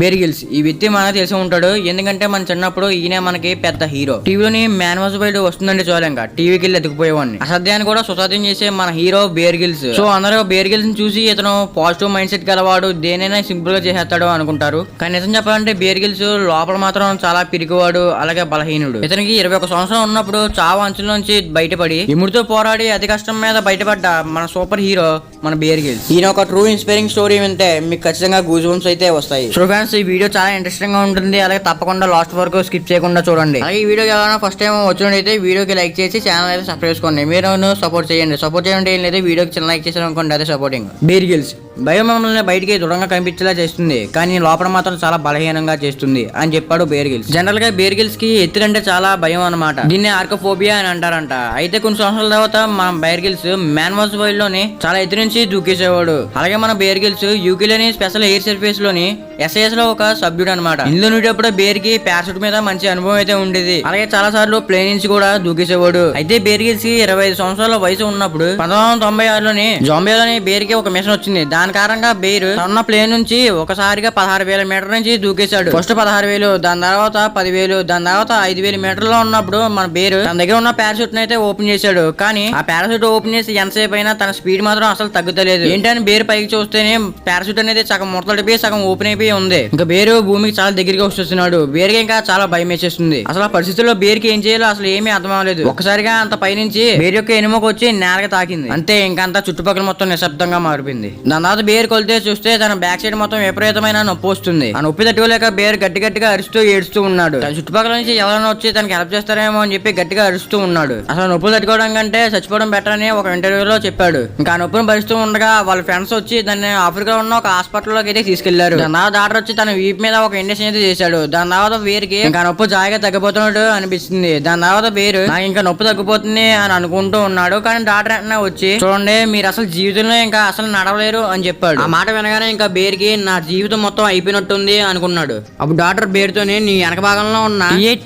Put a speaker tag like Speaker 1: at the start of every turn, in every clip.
Speaker 1: Bear Grylls ఈ వ్యక్తి మనకు తెలిసి ఉంటాడు. ఎందుకంటే మన చిన్నప్పుడు ఈయన మనకి పెద్ద హీరో. టీవీలోని మ్యాన్ వాజ్ వైల్డ్ వస్తుందంటే చాలు ఇంకా టీవీకి వెళ్ళి ఎత్తుకుపోయేవాడిని. అసాధ్యాన్ని కూడా సుసాధ్యం చేసే మన హీరో బేర్ గ్రిల్స్. సో అందరూ బేర్ గ్రిల్స్ ని చూసి ఇతను పాజిటివ్ మైండ్ సెట్ గలవాడు, దేనైనా సింపుల్ గా చేసేస్తాడు అనుకుంటారు. కానీ నిజం చెప్పాలంటే బేర్ గ్రిల్స్ లోపల మాత్రం చాలా పిరికివాడు, అలాగే బలహీనుడు. ఇతనికి 21 సంవత్సరం ఉన్నప్పుడు చావు అంచులోంచి బయటపడి ఇముడితో పోరాడి అతి కష్టం మీద బయటపడ్డ మన సూపర్ హీరో మన బేర్ గ్రిల్స్. ఈయన ఒక ట్రూ ఇన్స్పైరింగ్ స్టోరీ వింటే మీకు ఖచ్చితంగా గూజ్ బంప్స్ అయితే వస్తాయి. సో ఫ్రెండ్స్, ఈ వీడియో చాలా ఇంట్రెస్టింగ్ గా ఉంటుంది. అలాగే తప్పకుండా లాస్ట్ వరకు స్కిప్ చేయకుండా చూడండి. అలాగే ఈ వీడియోకి ఎవరైనా ఫస్ట్ టైం వచ్చినట్టయితే వీడియోకి లైక్ చేసి ఛానల్ అయితే సబ్స్క్రైబ్ చేసుకోండి. మీరు సపోర్ట్ చేయండి. సపోర్ట్ చేయండి ఏం లేదు, వీడియోకి చిన్న లైక్ చేసారు అనుకోండి, అదే సపోర్టింగ్. బేర్ గ్రిల్స్ భయం మమ్మల్ని బయటికి దృఢంగా కనిపించేలా చేస్తుంది, కానీ లోపల మాత్రం చాలా బలహీనంగా చేస్తుంది అని చెప్పాడు బేర్ గ్రిల్స్. జనరల్ గా బేర్ గ్రిల్స్ కి ఎత్తులంటే చాలా భయం అన్నమాట. దీన్ని ఆర్కోఫోబియా అని అంటారంట. అయితే కొన్ని సంవత్సరాల తర్వాత మన Bear Grylls man vs wild లోని చాలా ఎత్తు నుంచి దూకేసేవాడు. అలాగే మన బేర్ గ్రిల్స్ యూకేలోని స్పెషల్ ఎయిర్ సర్వీస్ లోని SAS లో ఒక సభ్యుడు అనమాట. ఇందులో ఉండేటప్పుడు బేర్ కి పారాషూట్ మీద మంచి అనుభవం అయితే ఉండేది. అలాగే చాలా సార్లు ప్లేన్ నుంచి కూడా దూకేసేవాడు. అయితే బేర్ గ్రిల్స్ కి 25 సంవత్సరాల వయసు ఉన్నప్పుడు 1996లోని జాంబియాలోని బేర్ కి ఒక మిషన్ వచ్చింది. దాని కారణంగా బేర్ ఉన్న ప్లేన్ నుంచి ఒకసారిగా 16,000 మీటర్ నుంచి దూకేశాడు. ఫస్ట్ 16,000, దాని తర్వాత 10,000, దాని తర్వాత 5,000 మీటర్లో ఉన్నప్పుడు మన బేర్ తన దగ్గర ఉన్న పారాషూట్ అయితే ఓపెన్ చేశాడు. కానీ ఆ పారాషూట్ ఓపెన్ చేసి ఎంతసేపు అయినా తన స్పీడ్ మాత్రం అసలు తగ్గుతలేదు. ఏంటని బేర్ పైకి చూస్తేనే పారాషూట్ అనేది సగం ముడతడిపోయి సగం ఓపెన్ అయిపోయి ఉంది. ఇంకా బేరు భూమికి చాలా దగ్గరగా వస్తున్నాడు. బేర్కి ఇంకా చాలా భయం వేసేస్తుంది. అసలు ఆ పరిస్థితుల్లో బేర్కి ఏం చేయాలో అసలు ఏమీ అర్థం అవ్వలేదు. ఒక్కసారిగా అంత పైనుంచి బేర్ యొక్క ఎనుమకు వచ్చి నేలకి తాకింది. అంతే, ఇంకంతా చుట్టుపక్కల మొత్తం నిశ్శబ్దంగా మారిపోయింది. దాని తర్వాత బేర్ కొలితే చూస్తే తన బ్యాక్ సైడ్ మొత్తం విపరీతమైన నొప్పి వస్తుంది. ఆ నొప్పి తట్టుకోలేక బేర్ గట్టిగా అరుస్తూ ఏడుస్తూ ఉన్నాడు. తన చుట్టుపక్కల నుంచి ఎవరైనా వచ్చి తనకి హెల్ప్ చేస్తారేమో అని చెప్పి గట్టిగా అరుస్తూ ఉన్నాడు. అసలు నొప్పులు తట్టుకోవడం కంటే చచ్చిపోవడం బెటర్ అని ఒక ఇంటర్వ్యూలో చెప్పాడు. ఇంకా ఆ నొప్పిని భరిస్తూ ఉండగా వాళ్ళ ఫ్రెండ్స్ వచ్చి దాన్ని ఆఫ్రికాలో ఉన్న ఒక హాస్పిటల్లోకి అయితే తీసుకెళ్లారు. దాని తర్వాత డాక్టర్ వచ్చి తన వీప్ మీద ఒక ఇంజెక్షన్ అయితే చేశాడు. దాని తర్వాత బేర్కి ఇంకా నొప్పి జాయిగా తగ్గిపోతున్నాడు అనిపిస్తుంది. దాని తర్వాత బేరు నాకు ఇంకా నొప్పి తగ్గిపోతుంది అని అనుకుంటూ ఉన్నాడు. కానీ డాక్టర్ వెంటనే వచ్చి, చూడండి మీరు అసలు జీవితంలో ఇంకా అసలు నడవలేరు అని చెప్పాడు. ఆ మాట వినగానే ఇంకా బేర్కి నా జీవితం మొత్తం అయిపోయినట్టుంది అనుకున్నాడు. అప్పుడు డాక్టర్ బేరుతోనే నీ వెనక భాగంలో ఉన్న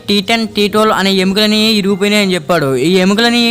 Speaker 1: T10 T12 అనే ఎముకలని ఇరిగిపోయినాయి అని చెప్పాడు. ఈ ఎముకలని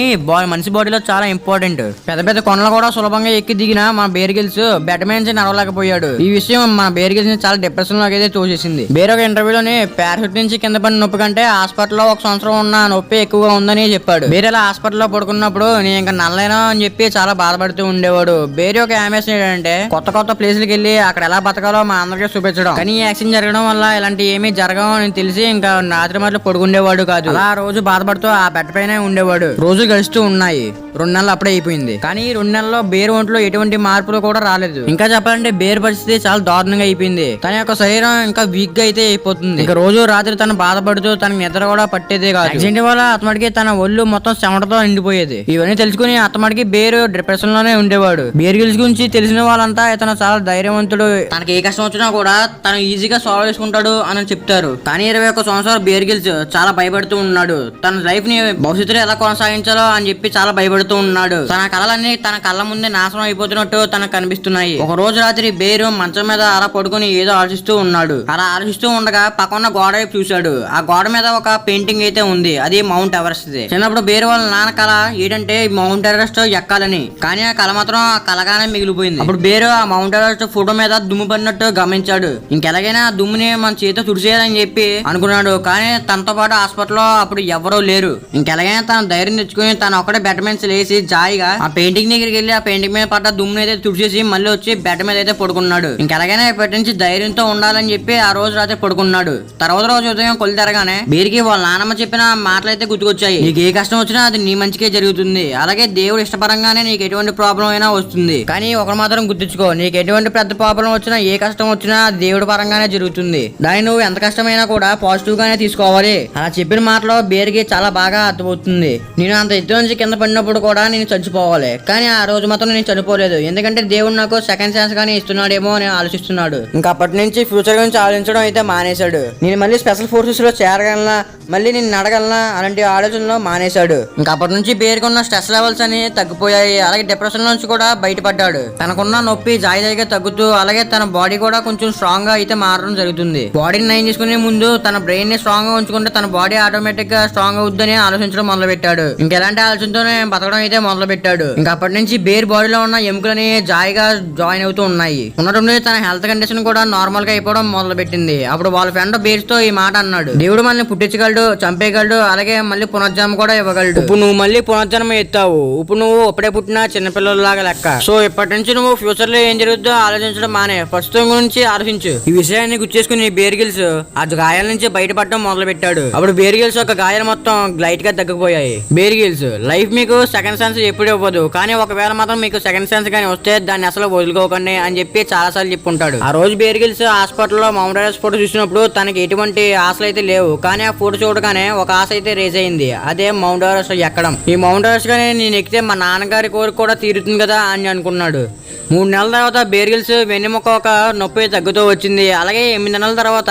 Speaker 1: మనిషి బాడీలో చాలా ఇంపార్టెంట్. పెద్ద పెద్ద కొండలు కూడా సులభంగా ఎక్కి దిగిన మన బేర్ గ్రిల్స్ బెడ్ మీద నుంచి నడవలేకపోయాడు. ఈ విషయం మన బేర్ గ్రిల్స్ ని చాలా డిప్రెషన్ లోకి అయితే తోసేసింది. బేర్ ఒక ఇంటర్వ్యూలోని పారాషూట్ నుంచి కింద పడిన నొప్పి కంటే హాస్పిటల్లో 1 సంవత్సరం ఉన్న నొప్పి ఎక్కువగా ఉందని చెప్పాడు. బేర్ ఇలా హాస్పిటల్లో పడుకున్నప్పుడు నేను ఇంకా నల్లైనా అని చెప్పి చాలా బాధపడుతూ ఉండేవాడు. బేర్ ఒక ఆమెషన్ ఏంటంటే కొత్త ప్లేస్లకి వెళ్ళి అక్కడ ఎలా బతకాలో మా అందరికీ చూపించడం. కానీ ఈ యాక్సిడెంట్ జరగడం వల్ల ఇలాంటి ఏమీ జరగవు అని తెలిసి ఇంకా రాత్రి మాటలు పడుకుండేవాడు కాదు. అలా రోజు బాధపడుతూ ఆ బెడ్ పైన ఉండేవాడు. రోజు గడుస్తూ ఉన్నాయి. 2 నెలలు అప్పుడే అయిపోయింది. కానీ ఈ 2 నెలల్లో బేర్ ఒంట్లో ఎటువంటి మార్పులు కూడా రాలేదు. ఇంకా చెప్పాలంటే బేర్ పరిస్థితి చాలా దారుణంగా అయిపోయింది. తన యొక్క శరీరం ఇంకా వీక్ గా అయితే అయిపోతుంది. ఇంకా రోజు రాత్రి తను బాధపడుతూ తనకి నిద్ర కూడా పట్టేదే కాదు. యాక్సిడెంట్ వల్ల అతమడికి తన ఒళ్ళు మొత్తం చెమటతో నిండిపోయేది. ఇవన్నీ తెలుసుకుని అతమడికి బేర్ డిప్రెషన్ లోనే ఉండేవాడు. బేర్ గ్రిల్స్ గురించి తెలిసిన వాళ్ళంతా ఇతను చాలా ధైర్యవంతుడు, తనకి ఏ కష్టం వచ్చినా కూడా తను ఈజీగా సాల్వ్ చేసుకుంటాడు అని చెప్తారు. కానీ 21 సంవత్సరాలు బేర్ గ్రిల్స్ చాలా భయపడుతూ ఉన్నాడు. తన లైఫ్ ని భవిష్యత్తులో ఎలా కొనసాగించాలో అని చెప్పి చాలా భయపడుతూ ఉన్నాడు. తన కళలన్నీ తన కళ్ళ ముందే నాశనం అయిపోతున్నట్టు తనకు కనిపిస్తున్నాయి. ఒక రోజు రాత్రి బేరు మంచం మీద అలా పడుకుని ఏదో ఆలోచిస్తూ ఉన్నాడు. అలా ఆలోచిస్తూ ఉండగా పక్కన గోడ వైపు చూశాడు. ఆ గోడ మీద ఒక పెయింటింగ్ అయితే ఉంది. అది మౌంట్ ఎవరెస్ట్. చిన్నప్పుడు బేరు వాళ్ళ నాన్న కళ ఏంటంటే మౌంట్ ఎవరెస్ట్ ఎక్కాలని. కానీ ఆ కళ మాత్రం ఆ కళగానే మిగిలిపోయింది. అప్పుడు బేరు ఆ మౌంట్ ఎవరెస్ట్ ఫోటో మీద దుమ్ము పడినట్టు గమనించాడు. ఇంకెలాగైనా ఆ దుమ్ముని మన చేతితో తుడిచేయాలని చెప్పి అనుకున్నాడు. కానీ తనతో పాటు హాస్పిటల్లో అప్పుడు ఎవరూ లేరు. ఇంకెలాగైనా తన ధైర్యం తెచ్చుకుని తను ఒక్కడే బెడ్ మీద లేచి జాయిగా ఆ పెయింటింగ్ దగ్గరికి వెళ్ళి ఆ పెయింటింగ్ మీద పడ్డ దుమ్ముని అయితే తుడిచేసి మళ్ళీ వచ్చి బెడ్ మీద అయితే పడుకున్నాడు. ఇంకెలాగైనా ఇప్పటి నుంచి ధైర్యంతో ఉండాలని చెప్పి ఆ రోజు రాత్రి పడుకున్నాడు. తర్వాత రోజు ఉదయం కొలు తెరగానే బేరికి వాళ్ళ నాన్నమ్మ చెప్పిన మాటలు అయితే గుర్తుకొచ్చాయి. నీకు ఏ కష్టం వచ్చినా అది నీ మంచికే జరుగుతుంది. అలాగే దేవుడు ఇష్టపరంగానే నీకు ఎటువంటి ప్రాబ్లం అయినా వస్తుంది. కానీ ఒకరు మాత్రం గుర్తుంచుకో, నీకు ఎటువంటి పెద్ద ప్రాబ్లం వచ్చినా ఏ కష్టం వచ్చినా దేవుడి పరంగానే జరుగుతుంది. దాన్ని నువ్వు ఎంత కష్టమైనా కూడా పాజిటివ్ గానే తీసుకోవాలి. అలా చెప్పిన మాటలో బేరికి చాలా బాగా అర్థమవుతుంది. నేను అంత ఎత్తు నుంచి కింద పడినప్పుడు కూడా నేను చచ్చిపోవాలి, కానీ ఆ రోజు మాత్రం నేను చనిపోలేదు. ఎందుకంటే దేవుడు నాకు సెకండ్ ఛాన్స్ గానీ ఇస్తున్నాడేమో అని ఆలోచిస్తున్నాడు. ఇంకా అప్పటి నుంచి ఫ్యూచర్ గురించి ఆలోచించడం అయితే మానేశాడు. నేను మళ్ళీ స్పెషల్ ఫోర్సెస్ లో చేరగలనా, మళ్ళీ నేను నడగలనా అలాంటి ఆలోచనలో మానేశాడు. ఇంకా అప్పటి నుంచి బేరుకున్న స్ట్రెస్ లెవెల్స్ అని తగ్గిపోయాయి. అలాగే డిప్రెషన్ నుంచి కూడా బయటపడ్డాడు. తనకున్న నొప్పి జాయిగా తగ్గుతూ అలాగే తన బాడీ కూడా కొంచెం స్ట్రాంగ్ గా అయితే మారడం జరుగుతుంది. బాడీని నయం చేసుకునే ముందు తన బ్రెయిన్ ని స్ట్రాంగ్ గా ఉంచుకుంటే తన బాడీ ఆటోమేటిక్ గా స్ట్రాంగ్ అవుద్దని ఆలోచించడం మొదలు పెట్టాడు. ఇంకెలాంటి ఆలోచనతోనే బతకడం అయితే మొదలు పెట్టాడు. ఇంకా అప్పటి నుంచి బేర్ బాడీలో ఉన్న ఎముకలని జాయిగా జాయిన్ అవుతూ ఉన్నాయి. ఉండటంలో తన హెల్త్ కండిషన్ కూడా నార్మల్ గా అయిపోవడం మొదలు పెట్టింది. అప్పుడు వాళ్ళ ఫ్రెండ్ బేర్స్ తో ఈ మాట అన్నాడు, దేవుడు మనల్ని పుట్టించగలడు, చంపేయగలడు, అలాగే మళ్ళీ పునర్జన్మ కూడా ఇవ్వగలడు. ఇప్పుడు నువ్వు మళ్ళీ పునర్జన్మ ఎత్తావు. ఇప్పుడు నువ్వు అప్పుడే పుట్టిన చిన్నపిల్లలాగా లెక్క. సో ఇప్పటి నుంచి నువ్వు ఫ్యూచర్ లో ఏం జరుగుతుందో ఆలోచించడం మానే, ప్రస్తుతం గురించి ఆలోచించు. ఈ విషయాన్ని గుర్చేసుకుని బేర్ గిల్స్ ఆ గాయాల నుంచి బయటపడడం మొదలు పెట్టాడు. అప్పుడు బేర్ గిల్స్ ఒక గాయాలు మొత్తం లైట్ గా తగ్గిపోయాయి. బేర్ గిల్స్ లైఫ్ మీకు సెకండ్ ఛాన్స్ ఎప్పుడు ఇవ్వదు, కానీ ఒకవేళ మాత్రం మీకు సెకండ్ ఛాన్స్ కానీ వస్తే దాన్ని అసలు వదులుకోకండి అని చెప్పి చాలా సార్లు చెప్పుకుంటాడు. ఆ రోజు బేర్ గిల్స్ హాస్పిటల్లో మౌంట్ ఎవరెస్ట్ ఫోటో చూసినప్పుడు తనకి ఎటువంటి ఆశలు అయితే లేవు, కానీ ఆ ఫోటో చూడగానే ఒక ఆశ అయితే రేజ్ అయింది. అదే మౌంట్ ఎవరెస్ట్ ఎక్కడం. ఈ మౌంట్ ఎవరెస్ట్ గానీ నేను ఎక్కితే మా నాన్నగారి కోరిక కూడా తీరుతుంది కదా అని అనుకున్నాడు. 3 నెలల తర్వాత బేర్ గిల్స్ వెన్నెముక ఒక నొప్పి తగ్గుతూ వచ్చింది. అలాగే 8 నెలల తర్వాత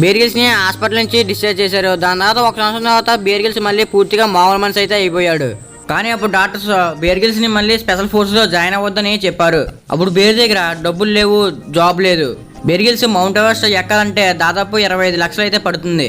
Speaker 1: బేర్ గిల్స్ ని హాస్పిటల్ నుంచి డిశ్చార్జ్ చేశారు. దాని తర్వాత 1 సంవత్సరం తర్వాత బేర్ గిల్స్ మళ్ళీ పూర్తిగా మామూలు మనిషి అయితే అయిపోయాడు. కానీ అప్పుడు డాక్టర్స్ బేర్ గిల్స్ ని మళ్ళీ స్పెషల్ ఫోర్స్ లో జాయిన్ అవ్వద్దని చెప్పారు. అప్పుడు బేర్ దగ్గర డబ్బులు లేవు, జాబ్ లేదు. బేర్ గిల్స్ మౌంట్ ఎవరెస్ట్ ఎక్కాలంటే దాదాపు 25 లక్షలు అయితే పడుతుంది.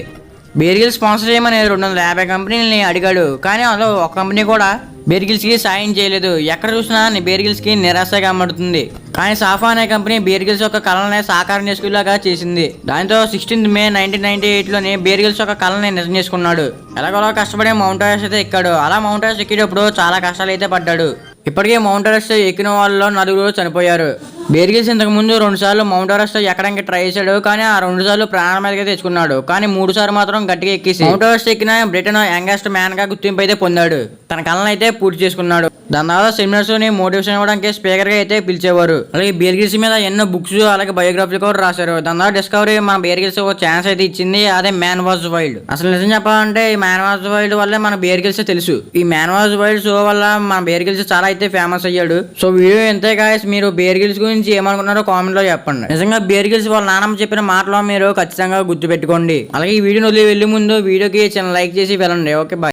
Speaker 1: బేర్ గిల్స్ స్పాన్సర్ చేయమని 250 కంపెనీలని అడిగాడు, కానీ అందులో ఒక కంపెనీ కూడా బేర్ గిల్స్ కి సాయం చేయలేదు. ఎక్కడ చూసినా బేర్ గిల్స్ కి నిరాశగా అమ్ముడుతుంది. కానీ సాఫా అనే కంపెనీ బేర్ గిల్స్ యొక్క కళని సాకారం చేసుకునేలాగా చేసింది. దాంతో 16 మే 1998 లోని బేర్ గిల్స్ యొక్క కళని నిజం చేసుకున్నాడు. ఎలాగోలా కష్టపడి మౌంట్ ఎవరెస్ట్ అయితే ఎక్కాడు. అలా మౌంట్ ఎవరెస్ట్ ఎక్కేటప్పుడు చాలా కష్టాలు అయితే పడ్డాడు. ఇప్పటికే మౌంట్ ఎవరెస్ట్ ఎక్కిన వాళ్ళలో 4 చనిపోయారు. బేర్ గిల్స్ ఇంతకు ముందు 2 సార్లు మౌంట్ ఎవరెస్ట్ ఎక్కడానికి ట్రై చేశాడు, కానీ ఆ 2 సార్లు ప్రాణాల మీదకి తెచ్చుకున్నాడు. కానీ 3 సార్లు మాత్రం గట్టిగా ఎక్కేసి మౌంట్ ఎవరెస్ట్ ఎక్కిన బ్రిటన్ యంగెస్ట్ మ్యాన్ గా గుర్తింపు అయితే పొందాడు. తన కళను అయితే పూర్తి చేసుకున్నాడు. దాని తర్వాత సెమినార్స్ ని మోటివేషన్ ఇవ్వడానికి స్పీకర్ గా అయితే పిలిచేవారు. అలాగే బేర్ గిల్స్ మీద ఎన్నో బుక్స్ అలాగే బయోగ్రఫీలు కూడా రాశారు. దాని తర్వాత డిస్కవరీ మన బేర్ గిల్స్ ఒక ఛాన్స్ అయితే ఇచ్చింది, అదే మ్యాన్ వాజ్ వైల్డ్. అసలు నిజం చెప్పాలంటే ఈ మ్యాన్ వాజ్ వైల్డ్ వల్లే మన బేర్ గిల్స్ తెలుసు. ఈ మ్యాన్ వాజ్ వైల్డ్ షో వల్ల మన బేర్ గిల్స్ చాలా అయితే ఫేమస్ అయ్యాడు. సో వీడియో ఎంతే గాయస్, మీరు బేర్ గిల్స్ గురించి ఏమనుకున్నారో కామెంట్ లో చెప్పండి. నిజంగా బేర్ గిల్స్ వాళ్ళ నాన్నమ్మ చెప్పిన మాటలో మీరు ఖచ్చితంగా గుర్తుపెట్టుకోండి. అలాగే ఈ వీడియోని వదిలి వెళ్లే ముందు వీడియోకి చిన్న లైక్ చేసి వెళ్ళండి. Okay, bye.